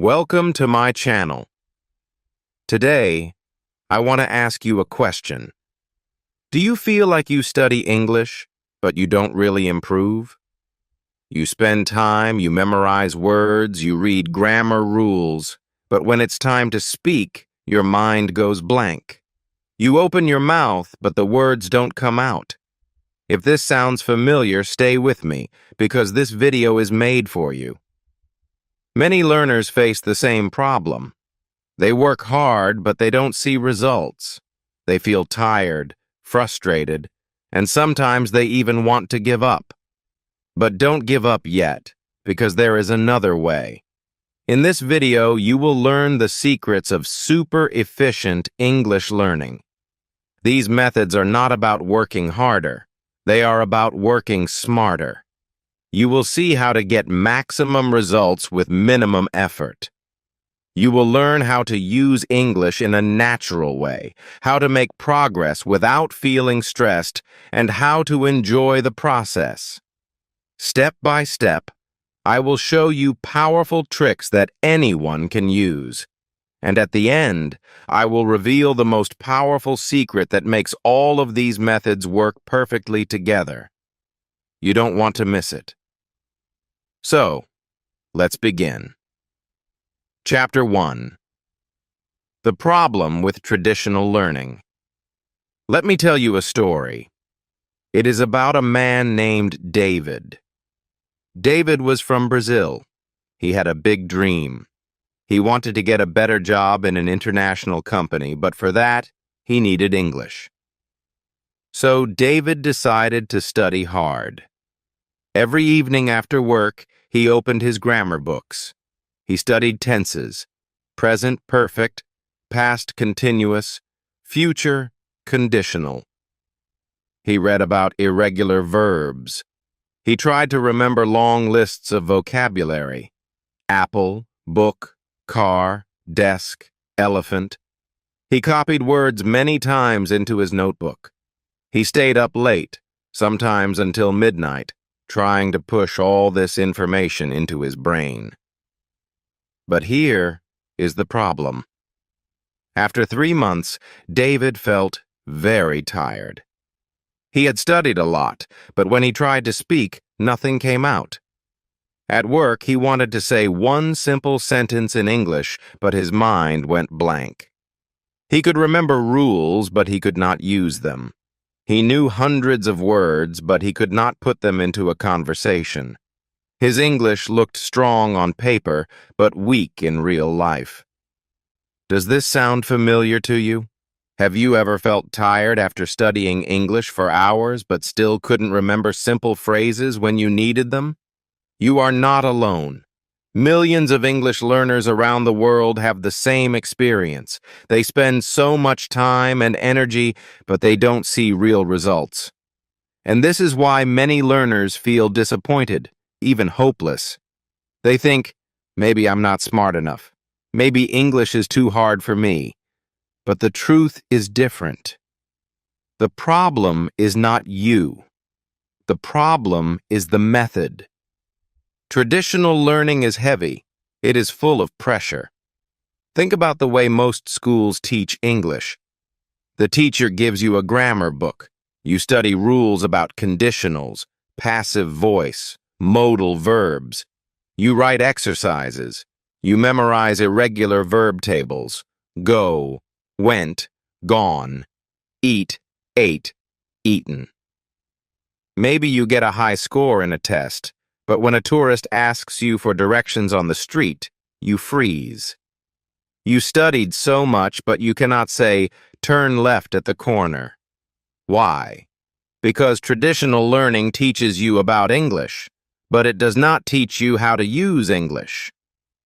Welcome to my channel. Today, I want to ask you a question. Do you feel like you study English, but you don't really improve? You spend time, you memorize words, you read grammar rules, but when it's time to speak, your mind goes blank. You open your mouth, but the words don't come out. If this sounds familiar, stay with me, because this video is made for you. Many learners face the same problem. They work hard, but they don't see results. They feel tired, frustrated, and sometimes they even want to give up. But don't give up yet, because there is another way. In this video, you will learn the secrets of super efficient English learning. These methods are not about working harder. They are about working smarter. You will see how to get maximum results with minimum effort. You will learn how to use English in a natural way, how to make progress without feeling stressed, and how to enjoy the process. Step by step, I will show you powerful tricks that anyone can use. And at the end, I will reveal the most powerful secret that makes all of these methods work perfectly together. You don't want to miss it. So, let's begin. Chapter 1. The problem with traditional learning. Let me tell you a story. It is about a man named David. David was from Brazil. He had a big dream. He wanted to get a better job in an international company, but for that, he needed English. So David decided to study hard. Every evening after work, he opened his grammar books. He studied tenses, present perfect, past continuous, future conditional. He read about irregular verbs. He tried to remember long lists of vocabulary: apple, book, car, desk, elephant. He copied words many times into his notebook. He stayed up late, sometimes until midnight, trying to push all this information into his brain. But here is the problem. After 3 months, David felt very tired. He had studied a lot, but when he tried to speak, nothing came out. At work, he wanted to say one simple sentence in English, but his mind went blank. He could remember rules, but he could not use them. He knew hundreds of words, but he could not put them into a conversation. His English looked strong on paper, but weak in real life. Does this sound familiar to you? Have you ever felt tired after studying English for hours, but still couldn't remember simple phrases when you needed them? You are not alone. Millions of English learners around the world have the same experience. They spend so much time and energy, but they don't see real results. And this is why many learners feel disappointed, even hopeless. They think, maybe I'm not smart enough. Maybe English is too hard for me. But the truth is different. The problem is not you. The problem is the method. Traditional learning is heavy. It is full of pressure. Think about the way most schools teach English. The teacher gives you a grammar book. You study rules about conditionals, passive voice, modal verbs. You write exercises. You memorize irregular verb tables. Go, went, gone, eat, ate, eaten. Maybe you get a high score in a test, but when a tourist asks you for directions on the street, you freeze. You studied so much, but you cannot say, turn left at the corner. Why? Because traditional learning teaches you about English, but it does not teach you how to use English.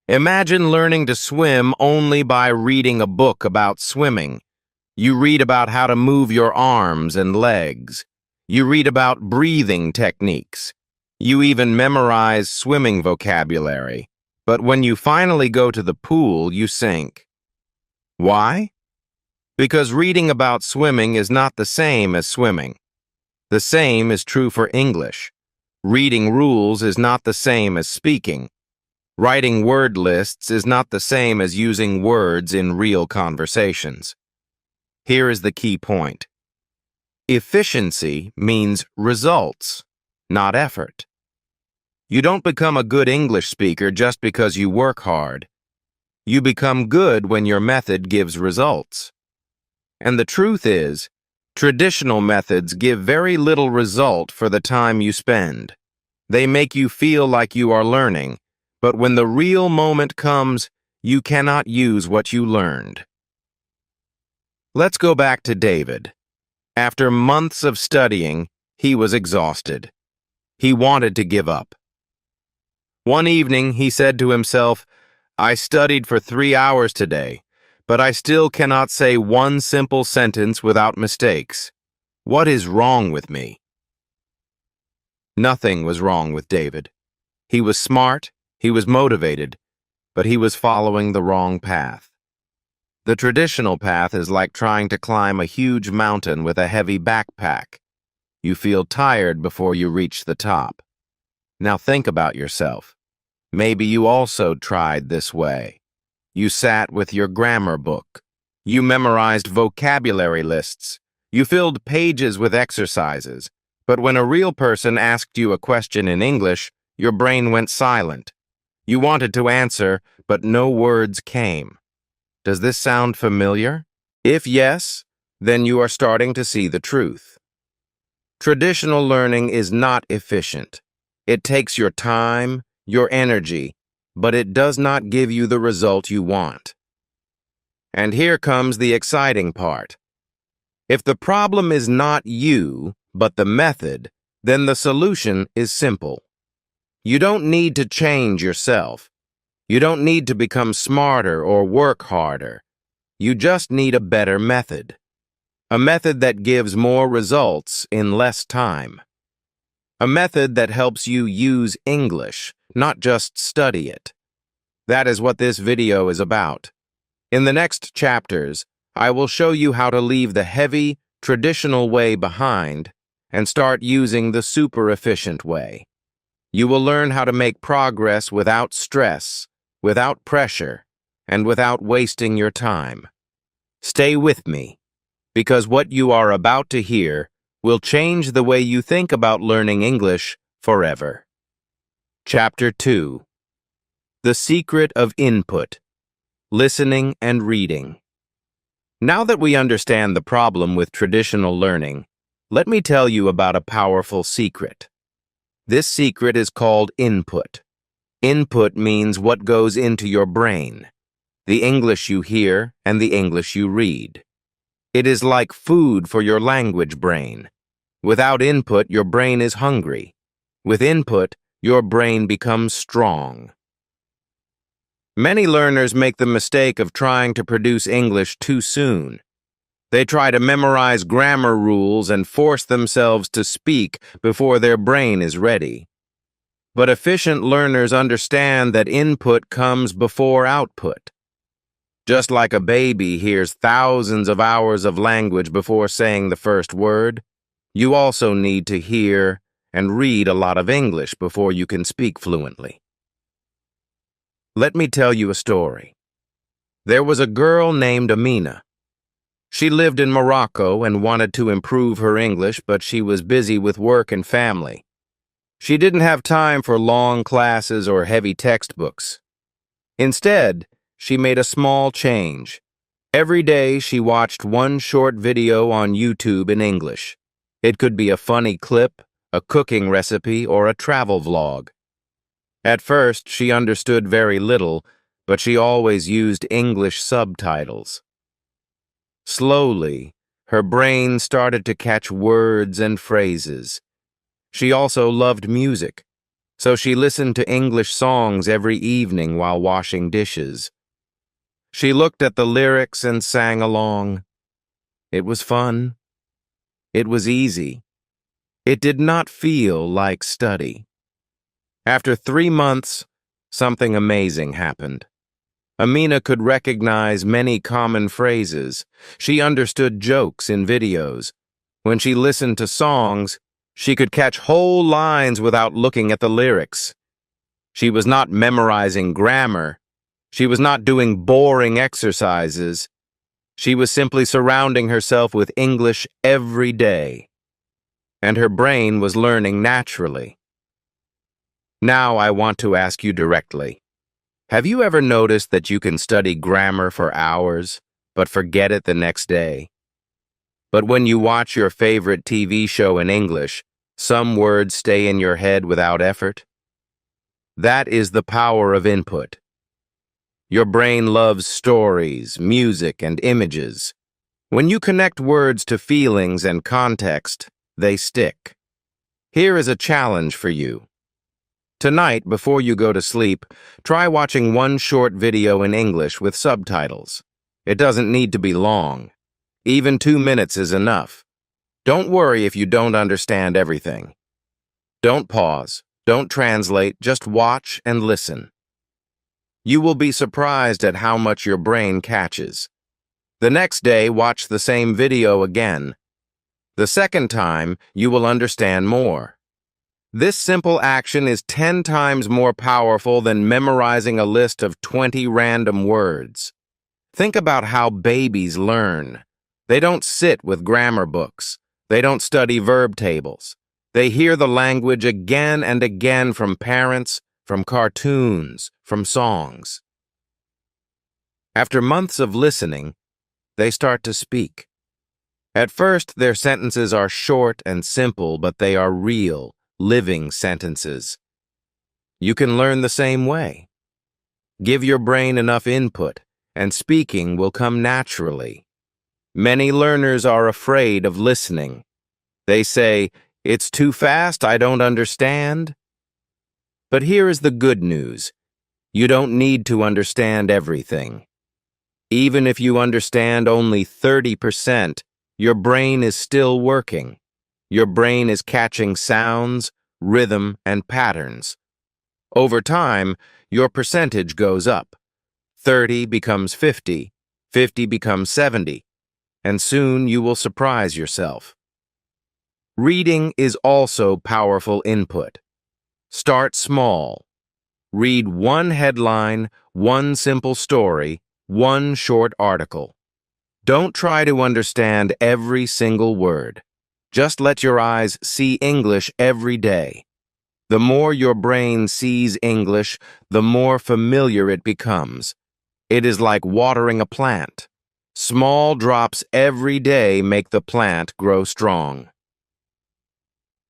Imagine learning to swim only by reading a book about swimming. You read about how to move your arms and legs. You read about breathing techniques. You even memorize swimming vocabulary. But when you finally go to the pool, you sink. Why? Because reading about swimming is not the same as swimming. The same is true for English. Reading rules is not the same as speaking. Writing word lists is not the same as using words in real conversations. Here is the key point. Efficiency means results, not effort. You don't become a good English speaker just because you work hard. You become good when your method gives results. And the truth is, traditional methods give very little result for the time you spend. They make you feel like you are learning, but when the real moment comes, you cannot use what you learned. Let's go back to David. After months of studying, he was exhausted. He wanted to give up. One evening, he said to himself, "I studied for 3 hours today, but I still cannot say one simple sentence without mistakes. What is wrong with me?" Nothing was wrong with David. He was smart, he was motivated, but he was following the wrong path. The traditional path is like trying to climb a huge mountain with a heavy backpack. You feel tired before you reach the top. Now think about yourself. Maybe you also tried this way. You sat with your grammar book. You memorized vocabulary lists. You filled pages with exercises. But when a real person asked you a question in English, your brain went silent. You wanted to answer, but no words came. Does this sound familiar? If yes, then you are starting to see the truth. Traditional learning is not efficient. It takes your time, your energy, but it does not give you the result you want. And here comes the exciting part. If the problem is not you, but the method, then the solution is simple. You don't need to change yourself. You don't need to become smarter or work harder. You just need a better method. A method that gives more results in less time. A method that helps you use English, not just study it. That is what this video is about. In the next chapters, I will show you how to leave the heavy, traditional way behind and start using the super efficient way. You will learn how to make progress without stress, without pressure, and without wasting your time. Stay with me, because what you are about to hear will change the way you think about learning English forever. Chapter 2. The Secret of Input, Listening and Reading. Now that we understand the problem with traditional learning, let me tell you about a powerful secret. This secret is called input. Input means what goes into your brain, the English you hear and the English you read. It is like food for your language brain. Without input, your brain is hungry. With input, your brain becomes strong. Many learners make the mistake of trying to produce English too soon. They try to memorize grammar rules and force themselves to speak before their brain is ready. But efficient learners understand that input comes before output. Just like a baby hears thousands of hours of language before saying the first word, you also need to hear and read a lot of English before you can speak fluently. Let me tell you a story. There was a girl named Amina. She lived in Morocco and wanted to improve her English, but she was busy with work and family. She didn't have time for long classes or heavy textbooks. Instead, she made a small change. Every day she watched one short video on YouTube in English. It could be a funny clip, a cooking recipe, or a travel vlog. At first, she understood very little, but she always used English subtitles. Slowly, her brain started to catch words and phrases. She also loved music, so she listened to English songs every evening while washing dishes. She looked at the lyrics and sang along. It was fun. It was easy. It did not feel like study. After 3 months, something amazing happened. Amina could recognize many common phrases. She understood jokes in videos. When she listened to songs, she could catch whole lines without looking at the lyrics. She was not memorizing grammar. She was not doing boring exercises. She was simply surrounding herself with English every day. And her brain was learning naturally. Now I want to ask you directly. Have you ever noticed that you can study grammar for hours, but forget it the next day? But when you watch your favorite TV show in English, some words stay in your head without effort? That is the power of input. Your brain loves stories, music, and images. When you connect words to feelings and context, they stick. Here is a challenge for you. Tonight, before you go to sleep, try watching one short video in English with subtitles. It doesn't need to be long. Even 2 minutes is enough. Don't worry if you don't understand everything. Don't pause, don't translate, just watch and listen. You will be surprised at how much your brain catches. The next day, watch the same video again. The second time, you will understand more. This simple action is 10 times more powerful than memorizing a list of 20 random words. Think about how babies learn. They don't sit with grammar books. They don't study verb tables. They hear the language again and again from parents, from cartoons, from songs. After months of listening, they start to speak. At first, their sentences are short and simple, but they are real, living sentences. You can learn the same way. Give your brain enough input, and speaking will come naturally. Many learners are afraid of listening. They say, "It's too fast, I don't understand." But here is the good news. You don't need to understand everything. Even if you understand only 30%, your brain is still working. Your brain is catching sounds, rhythm, and patterns. Over time, your percentage goes up. 30 becomes 50, 50 becomes 70, and soon you will surprise yourself. Reading is also powerful input. Start small. Read one headline, one simple story, one short article. Don't try to understand every single word. Just let your eyes see English every day. The more your brain sees English, the more familiar it becomes. It is like watering a plant. Small drops every day make the plant grow strong.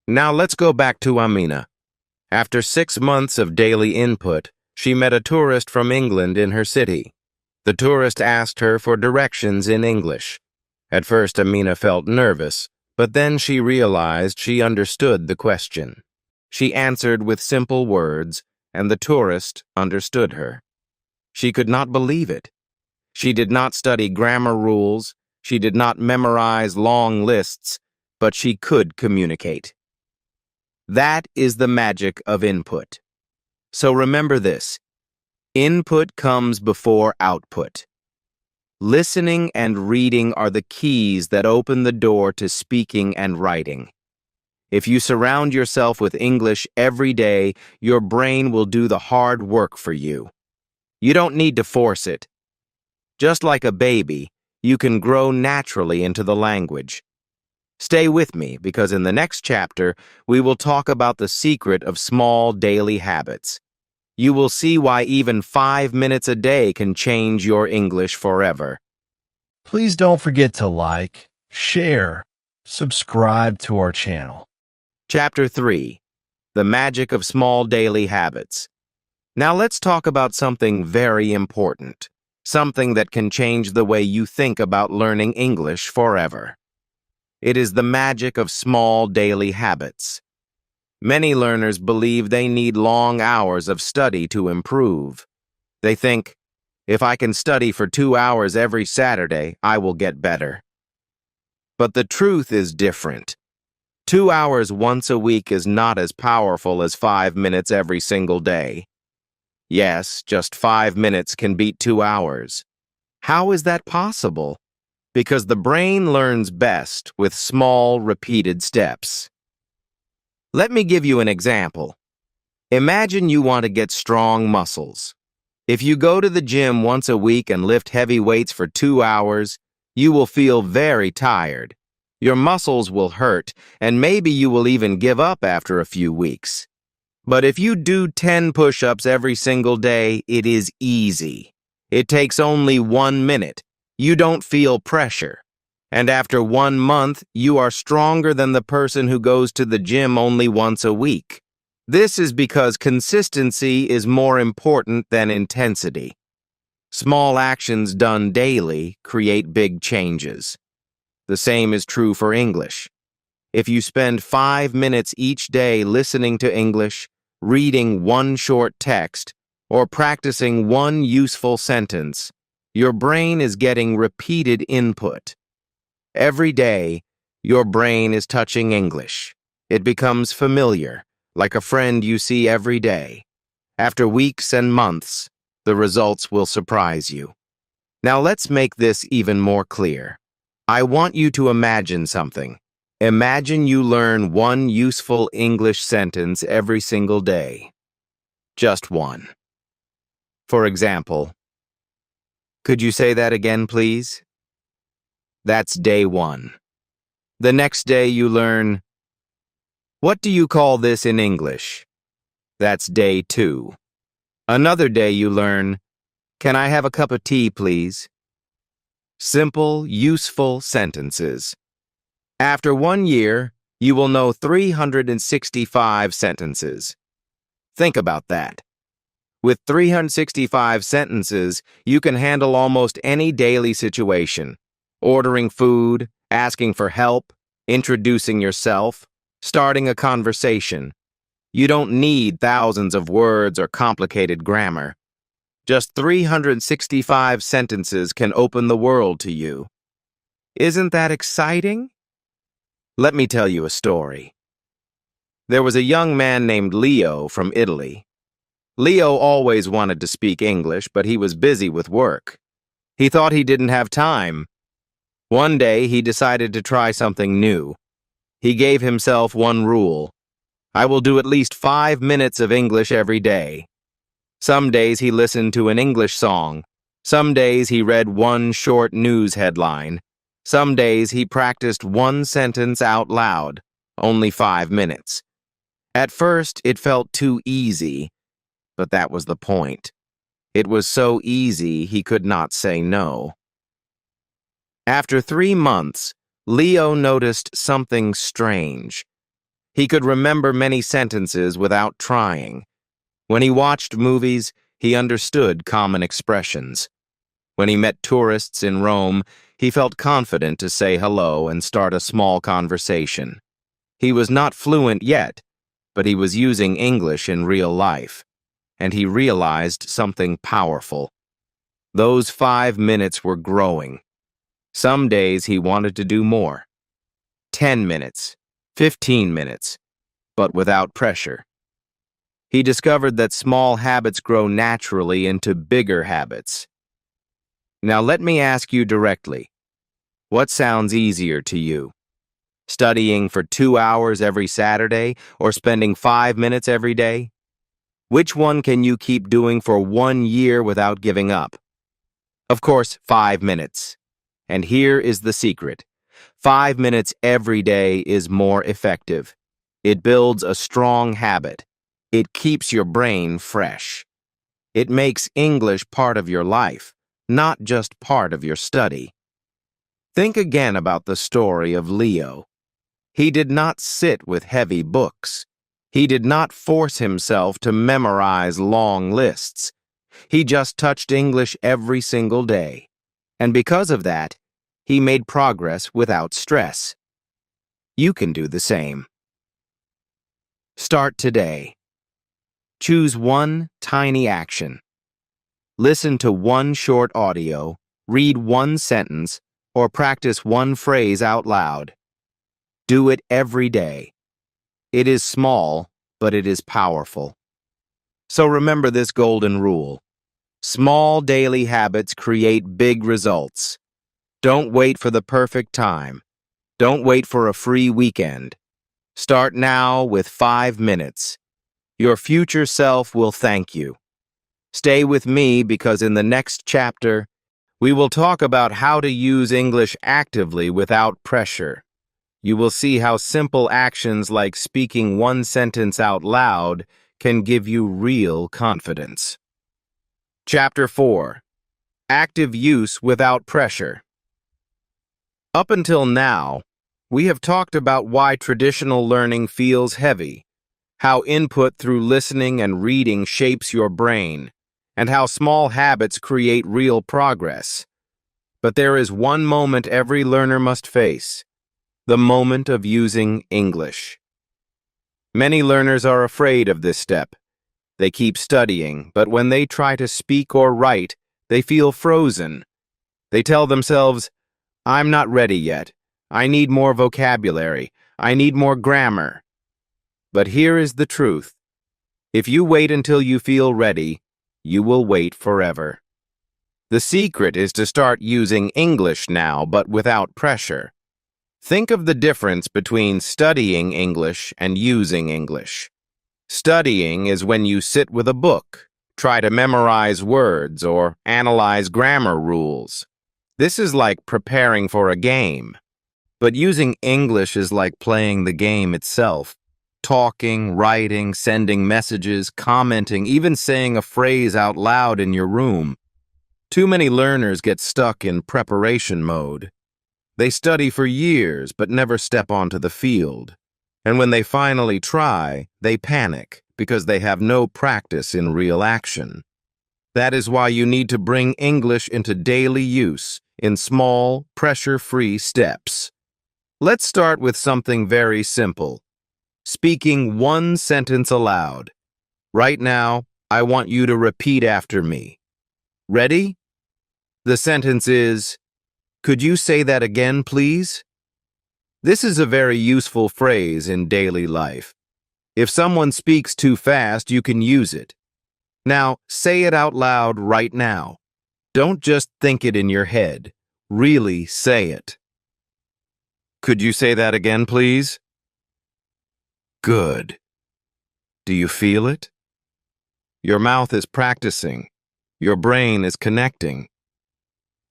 Now let's go back to Amina. After 6 months of daily input, she met a tourist from England in her city. The tourist asked her for directions in English. At first, Amina felt nervous, but then she realized she understood the question. She answered with simple words, and the tourist understood her. She could not believe it. She did not study grammar rules, she did not memorize long lists, but she could communicate. That is the magic of input. So remember this. Input comes before output. Listening and reading are the keys that open the door to speaking and writing. If you surround yourself with English every day, your brain will do the hard work for you. You don't need to force it. Just like a baby, you can grow naturally into the language. Stay with me because in the next chapter, we will talk about the secret of small daily habits. You will see why even 5 minutes a day can change your English forever. Please don't forget to like, share, subscribe to our channel. Chapter 3. The Magic of Small Daily Habits. Now let's talk about something very important. Something that can change the way you think about learning English forever. It is the magic of small daily habits. Many learners believe they need long hours of study to improve. They think, if I can study for 2 hours every Saturday, I will get better. But the truth is different. 2 hours once a week is not as powerful as 5 minutes every single day. Yes, just 5 minutes can beat 2 hours. How is that possible? Because the brain learns best with small, repeated steps. Let me give you an example. Imagine you want to get strong muscles. If you go to the gym once a week and lift heavy weights for 2 hours, you will feel very tired. Your muscles will hurt, and maybe you will even give up after a few weeks. But if you do 10 push-ups every single day, it is easy. It takes only 1 minute. You don't feel pressure. And after 1 month, you are stronger than the person who goes to the gym only once a week. This is because consistency is more important than intensity. Small actions done daily create big changes. The same is true for English. If you spend 5 minutes each day listening to English, reading one short text, or practicing one useful sentence, your brain is getting repeated input. Every day, your brain is touching English. It becomes familiar, like a friend you see every day. After weeks and months, the results will surprise you. Now let's make this even more clear. I want you to imagine something. Imagine you learn one useful English sentence every single day. Just one. For example, could you say that again, please? That's day 1. The next day you learn, what do you call this in English? That's day 2. Another day you learn, can I have a cup of tea, please? Simple, useful sentences. After 1 year, you will know 365 sentences. Think about that. With 365 sentences, you can handle almost any daily situation. Ordering food, asking for help, introducing yourself, starting a conversation. You don't need thousands of words or complicated grammar. Just 365 sentences can open the world to you. Isn't that exciting? Let me tell you a story. There was a young man named Leo from Italy. Leo always wanted to speak English, but he was busy with work. He thought he didn't have time. One day, he decided to try something new. He gave himself one rule. I will do at least 5 minutes of English every day. Some days he listened to an English song. Some days he read one short news headline. Some days he practiced one sentence out loud, only 5 minutes. At first, it felt too easy, but that was the point. It was so easy he could not say no. After 3 months, Leo noticed something strange. He could remember many sentences without trying. When he watched movies, he understood common expressions. When he met tourists in Rome, he felt confident to say hello and start a small conversation. He was not fluent yet, but he was using English in real life, and he realized something powerful. Those 5 minutes were growing. Some days he wanted to do more. 10 minutes, 15 minutes, but without pressure. He discovered that small habits grow naturally into bigger habits. Now let me ask you directly, what sounds easier to you? Studying for 2 hours every Saturday or spending 5 minutes every day? Which one can you keep doing for 1 year without giving up? Of course, 5 minutes. And here is the secret. 5 minutes every day is more effective. It builds a strong habit. It keeps your brain fresh. It makes English part of your life, not just part of your study. Think again about the story of Leo. He did not sit with heavy books. He did not force himself to memorize long lists. He just touched English every single day. And because of that, he made progress without stress. You can do the same. Start today. Choose one tiny action. Listen to one short audio, read one sentence, or practice one phrase out loud. Do it every day. It is small, but it is powerful. So remember this golden rule. Small daily habits create big results. Don't wait for the perfect time. Don't wait for a free weekend. Start now with 5 minutes. Your future self will thank you. Stay with me because in the next chapter, we will talk about how to use English actively without pressure. You will see how simple actions like speaking one sentence out loud can give you real confidence. Chapter 4. Active Use Without Pressure. Up until now, we have talked about why traditional learning feels heavy, how input through listening and reading shapes your brain, and how small habits create real progress. But there is one moment every learner must face: the moment of using English. Many learners are afraid of this step. They keep studying, but when they try to speak or write, they feel frozen. They tell themselves, "I'm not ready yet. I need more vocabulary. I need more grammar." But here is the truth. If you wait until you feel ready, you will wait forever. The secret is to start using English now, but without pressure. Think of the difference between studying English and using English. Studying is when you sit with a book, try to memorize words, or analyze grammar rules. This is like preparing for a game. But using English is like playing the game itself. Talking, writing, sending messages, commenting, even saying a phrase out loud in your room. Too many learners get stuck in preparation mode. They study for years but never step onto the field. And when they finally try, they panic because they have no practice in real action. That is why you need to bring English into daily use in small, pressure-free steps. Let's start with something very simple: speaking one sentence aloud. Right now, I want you to repeat after me. Ready? The sentence is, "Could you say that again, please?" This is a very useful phrase in daily life. If someone speaks too fast, you can use it. Now, say it out loud right now. Don't just think it in your head. Really say it. "Could you say that again, please?" Good. Do you feel it? Your mouth is practicing. Your brain is connecting.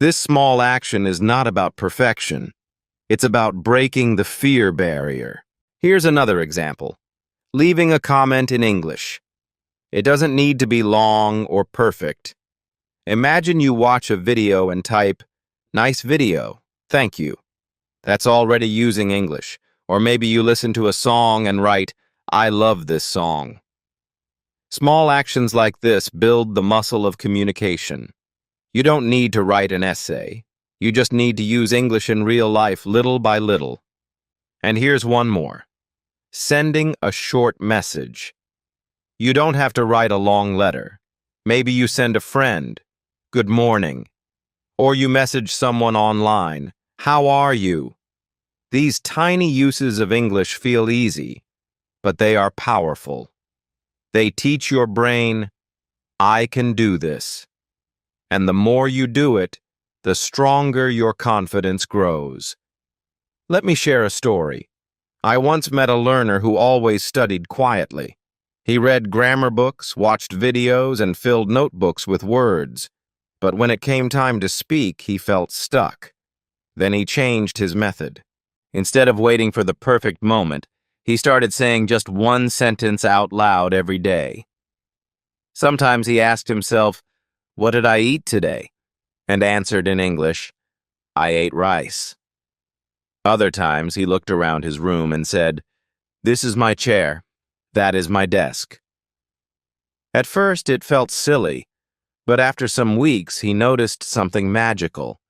This small action is not about perfection. It's about breaking the fear barrier. Here's another example. Leaving a comment in English. It doesn't need to be long or perfect. Imagine you watch a video and type, "Nice video, thank you." That's already using English. Or maybe you listen to a song and write, "I love this song." Small actions like this build the muscle of communication. You don't need to write an essay. You just need to use English in real life little by little. And here's one more. Sending a short message. You don't have to write a long letter. Maybe you send a friend, "Good morning." Or you message someone online, "How are you?" These tiny uses of English feel easy, but they are powerful. They teach your brain, "I can do this." And the more you do it, the stronger your confidence grows. Let me share a story. I once met a learner who always studied quietly. He read grammar books, watched videos, and filled notebooks with words. But when it came time to speak, he felt stuck. Then he changed his method. Instead of waiting for the perfect moment, he started saying just one sentence out loud every day. Sometimes he asked himself, "What did I eat today?" and answered in English, "I ate rice." Other times he looked around his room and said, "This is my chair. That is my desk." At first it felt silly, but after some weeks he noticed something magical.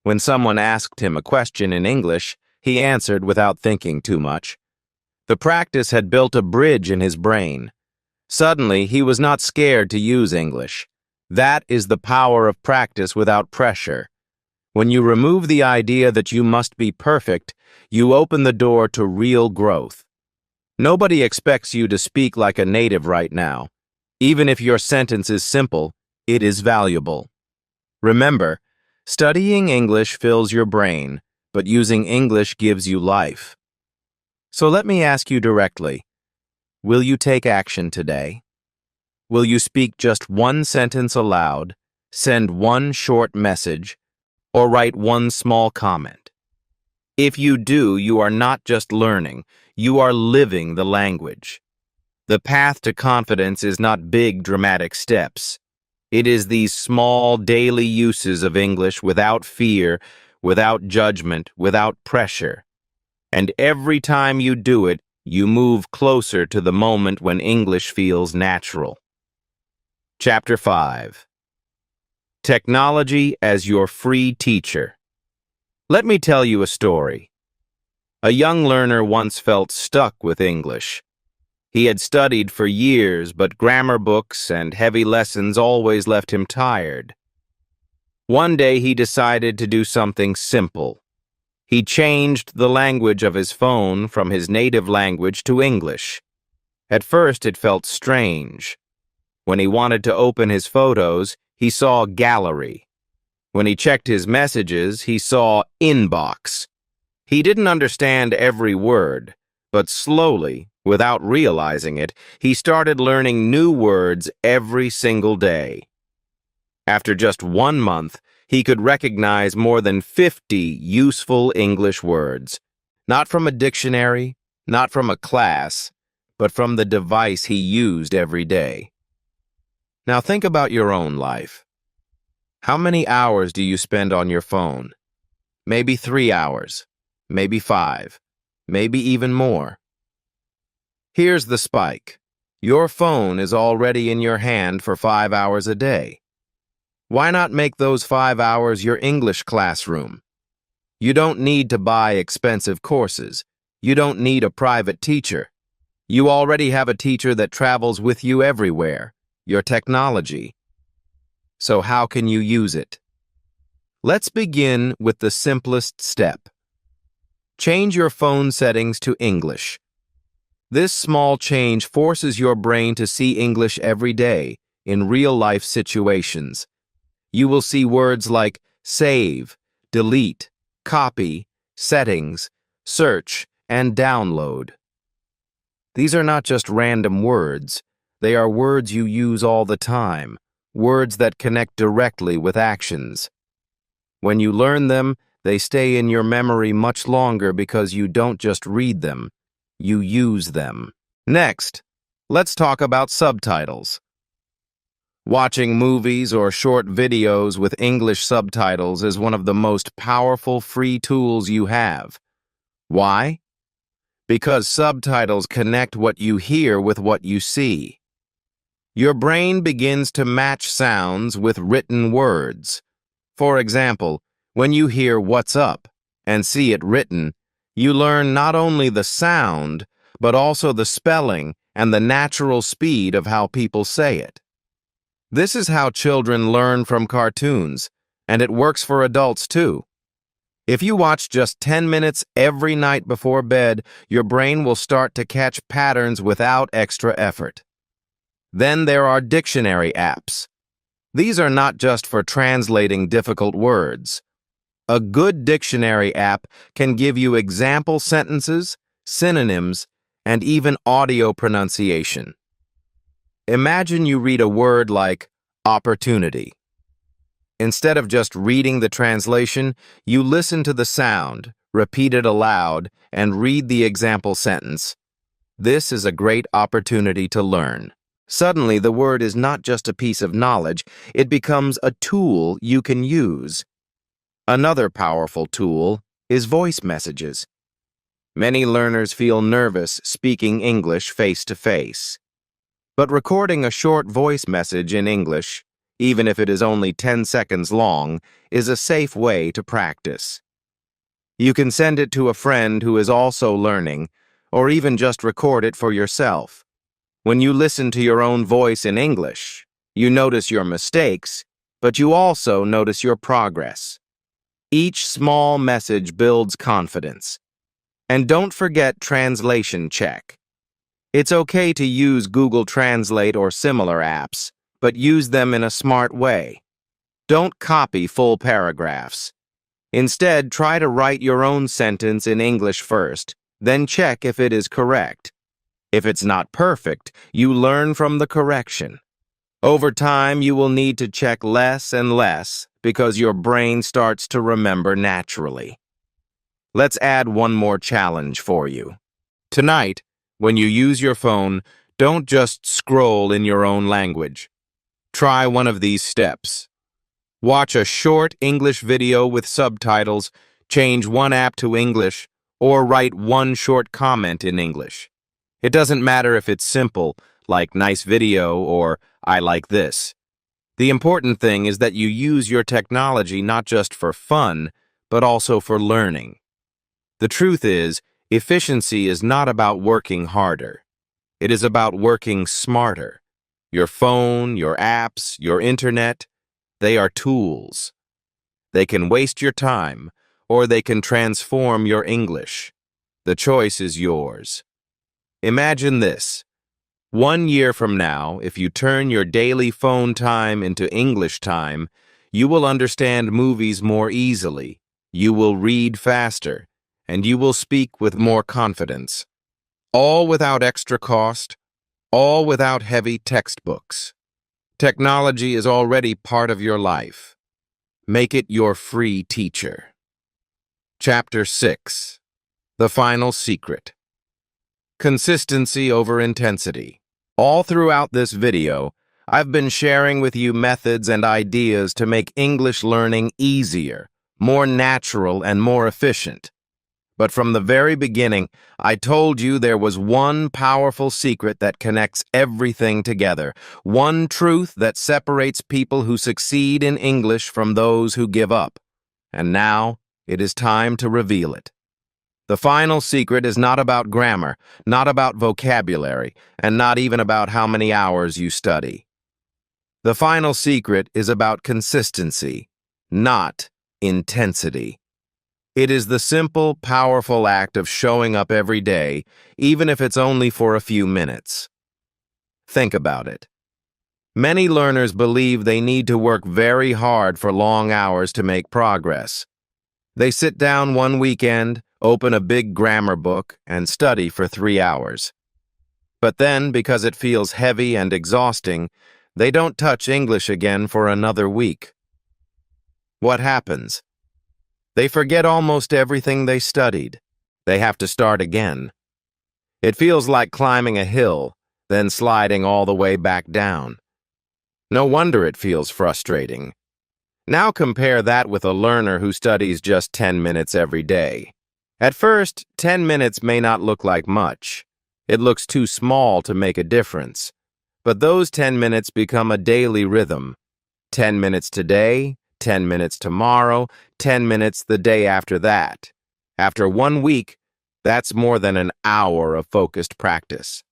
When someone asked him a question in English, he answered without thinking too much. The practice had built a bridge in his brain. Suddenly, he was not scared to use English. That is the power of practice without pressure. When you remove the idea that you must be perfect, you open the door to real growth. Nobody expects you to speak like a native right now. Even if your sentence is simple, it is valuable. Remember, studying English fills your brain, but using English gives you life. So let me ask you directly, Will you take action today? Will you speak just one sentence aloud, send one short message, or write one small comment? If you do, you are not just learning, you are living the language. The path to confidence is not big, dramatic steps. It is these small, daily uses of English without fear, without judgment, without pressure. And every time you do it, you move closer to the moment when English feels natural. Chapter 5. Technology as your free teacher. Let me tell you a story. A young learner once felt stuck with English. He had studied for years, but grammar books and heavy lessons always left him tired. One day he decided to do something simple. He changed the language of his phone from his native language to English. At first it felt strange. When he wanted to open his photos, he saw Gallery. When he checked his messages, he saw Inbox. He didn't understand every word, but slowly, without realizing it, he started learning new words every single day. After just 1 month, he could recognize more than 50 useful English words, not from a dictionary, not from a class, but from the device he used every day. Now think about your own life. How many hours do you spend on your phone? Maybe 3 hours, maybe 5, maybe even more. Here's the spike. Your phone is already in your hand for 5 hours a day. Why not make those 5 hours your English classroom? You don't need to buy expensive courses. You don't need a private teacher. You already have a teacher that travels with you everywhere, your technology. So how can you use it? Let's begin with the simplest step. Change your phone settings to English. This small change forces your brain to see English every day in real-life situations. You will see words like save, delete, copy, settings, search, and download. These are not just random words. They are words you use all the time, words that connect directly with actions. When you learn them, they stay in your memory much longer because you don't just read them. You use them. Next, let's talk about subtitles. Watching movies or short videos with English subtitles is one of the most powerful free tools you have. Why? Because subtitles connect what you hear with what you see. Your brain begins to match sounds with written words. For example, when you hear "what's up" and see it written, you learn not only the sound, but also the spelling and the natural speed of how people say it. This is how children learn from cartoons, and it works for adults too. If you watch just 10 minutes every night before bed, your brain will start to catch patterns without extra effort. Then there are dictionary apps. These are not just for translating difficult words. A good dictionary app can give you example sentences, synonyms, and even audio pronunciation. Imagine you read a word like opportunity. Instead of just reading the translation, you listen to the sound, repeat it aloud, and read the example sentence. This is a great opportunity to learn. Suddenly, the word is not just a piece of knowledge, it becomes a tool you can use. Another powerful tool is voice messages. Many learners feel nervous speaking English face-to-face. But recording a short voice message in English, even if it is only 10 seconds long, is a safe way to practice. You can send it to a friend who is also learning, or even just record it for yourself. When you listen to your own voice in English, you notice your mistakes, but you also notice your progress. Each small message builds confidence. And don't forget translation check. It's okay to use Google Translate or similar apps, but use them in a smart way. Don't copy full paragraphs. Instead, try to write your own sentence in English first, then check if it is correct. If it's not perfect, you learn from the correction. Over time, you will need to check less and less because your brain starts to remember naturally. Let's add one more challenge for you. Tonight, when you use your phone, don't just scroll in your own language. Try one of these steps. Watch a short English video with subtitles, change one app to English, or write one short comment in English. It doesn't matter if it's simple, like nice video or I like this. The important thing is that you use your technology not just for fun, but also for learning. The truth is, efficiency is not about working harder. It is about working smarter. Your phone, your apps, your internet, they are tools. They can waste your time, or they can transform your English. The choice is yours. Imagine this. 1 year from now, if you turn your daily phone time into English time, you will understand movies more easily, you will read faster, and you will speak with more confidence. All without extra cost, all without heavy textbooks. Technology is already part of your life. Make it your free teacher. Chapter 6. The Final Secret. Consistency over intensity. All throughout this video, I've been sharing with you methods and ideas to make English learning easier, more natural, and more efficient. But from the very beginning, I told you there was one powerful secret that connects everything together, one truth that separates people who succeed in English from those who give up. And now, it is time to reveal it. The final secret is not about grammar, not about vocabulary, and not even about how many hours you study. The final secret is about consistency, not intensity. It is the simple, powerful act of showing up every day, even if it's only for a few minutes. Think about it. Many learners believe they need to work very hard for long hours to make progress. They sit down one weekend, open a big grammar book, and study for 3 hours. But then, because it feels heavy and exhausting, they don't touch English again for another week. What happens? They forget almost everything they studied. They have to start again. It feels like climbing a hill, then sliding all the way back down. No wonder it feels frustrating. Now compare that with a learner who studies just 10 minutes every day. At first, 10 minutes may not look like much. It looks too small to make a difference. But those 10 minutes become a daily rhythm. 10 minutes today, 10 minutes tomorrow, 10 minutes the day after that. After 1 week, that's more than an hour of focused practice.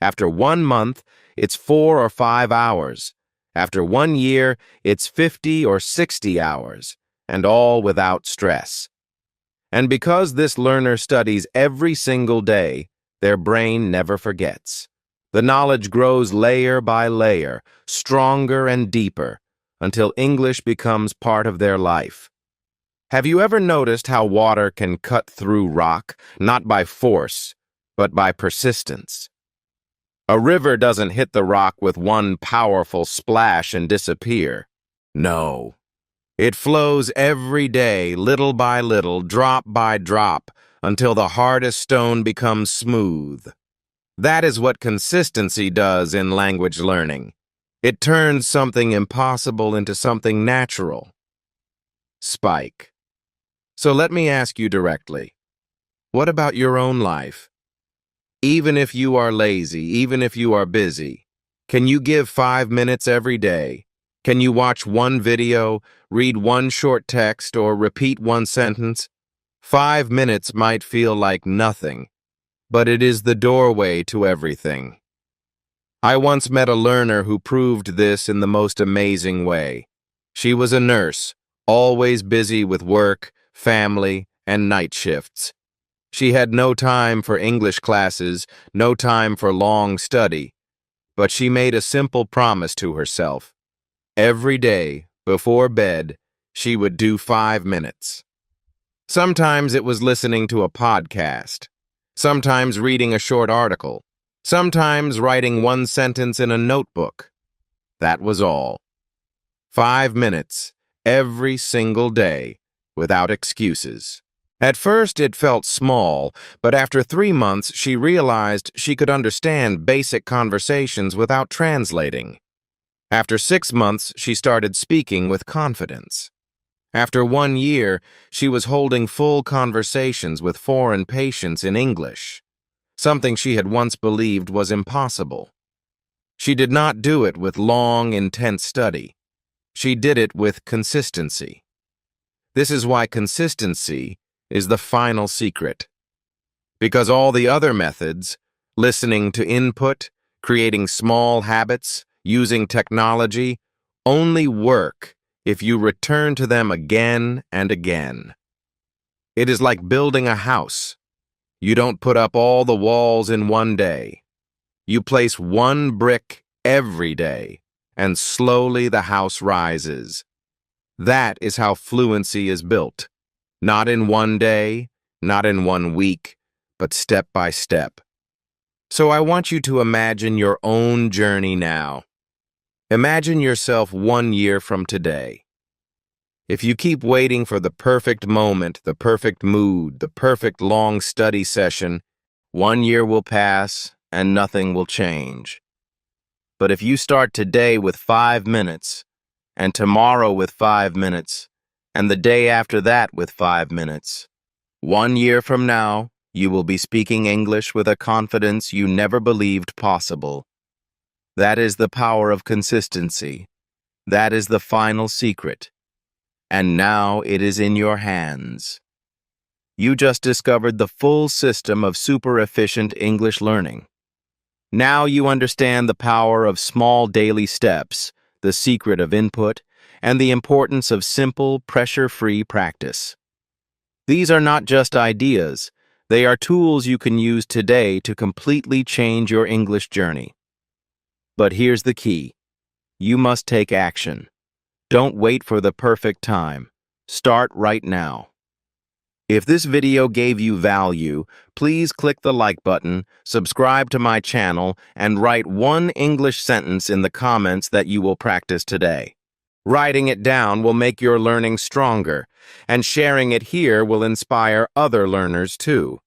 After 1 month, it's 4 or 5 hours. After 1 year, it's 50 or 60 hours, and all without stress. And because this learner studies every single day, their brain never forgets. The knowledge grows layer by layer, stronger and deeper, until English becomes part of their life. Have you ever noticed how water can cut through rock, not by force, but by persistence? A river doesn't hit the rock with one powerful splash and disappear. No. It flows every day, little by little, drop by drop, until the hardest stone becomes smooth. That is what consistency does in language learning. It turns something impossible into something natural. Spike. So let me ask you directly, what about your own life? Even if you are lazy, even if you are busy, can you give 5 minutes every day? Can you watch one video, read one short text, or repeat one sentence? 5 minutes might feel like nothing, but it is the doorway to everything. I once met a learner who proved this in the most amazing way. She was a nurse, always busy with work, family, and night shifts. She had no time for English classes, no time for long study, but she made a simple promise to herself. Every day, before bed, she would do 5 minutes. Sometimes it was listening to a podcast, sometimes reading a short article, Sometimes writing one sentence in a notebook. That was all. 5 minutes every single day without excuses. At first, it felt small, but after 3 months, she realized she could understand basic conversations without translating. After 6 months, she started speaking with confidence. After 1 year, she was holding full conversations with foreign patients in English, something she had once believed was impossible. She did not do it with long, intense study. She did it with consistency. This is why consistency is the final secret. Because all the other methods, listening to input, creating small habits, using technology, only work if you return to them again and again. It is like building a house. You don't put up all the walls in one day. You place one brick every day, and slowly the house rises. That is how fluency is built. Not in one day, not in 1 week, but step by step. So I want you to imagine your own journey now. Imagine yourself 1 year from today. If you keep waiting for the perfect moment, the perfect mood, the perfect long study session, 1 year will pass and nothing will change. But if you start today with 5 minutes, and tomorrow with 5 minutes, and the day after that with 5 minutes, 1 year from now, you will be speaking English with a confidence you never believed possible. That is the power of consistency. That is the final secret. And now it is in your hands. You just discovered the full system of super efficient English learning. Now you understand the power of small daily steps, the secret of input, and the importance of simple, pressure-free practice. These are not just ideas, they are tools you can use today to completely change your English journey. But here's the key. You must take action. Don't wait for the perfect time. Start right now. If this video gave you value, please click the like button, subscribe to my channel, and write one English sentence in the comments that you will practice today. Writing it down will make your learning stronger, and sharing it here will inspire other learners too.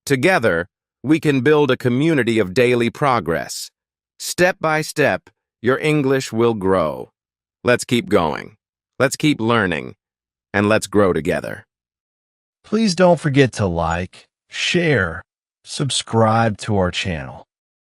Together, we can build a community of daily progress. Step by step, your English will grow. Let's keep going. Let's keep learning, and let's grow together. Please don't forget to like, share, subscribe to our channel.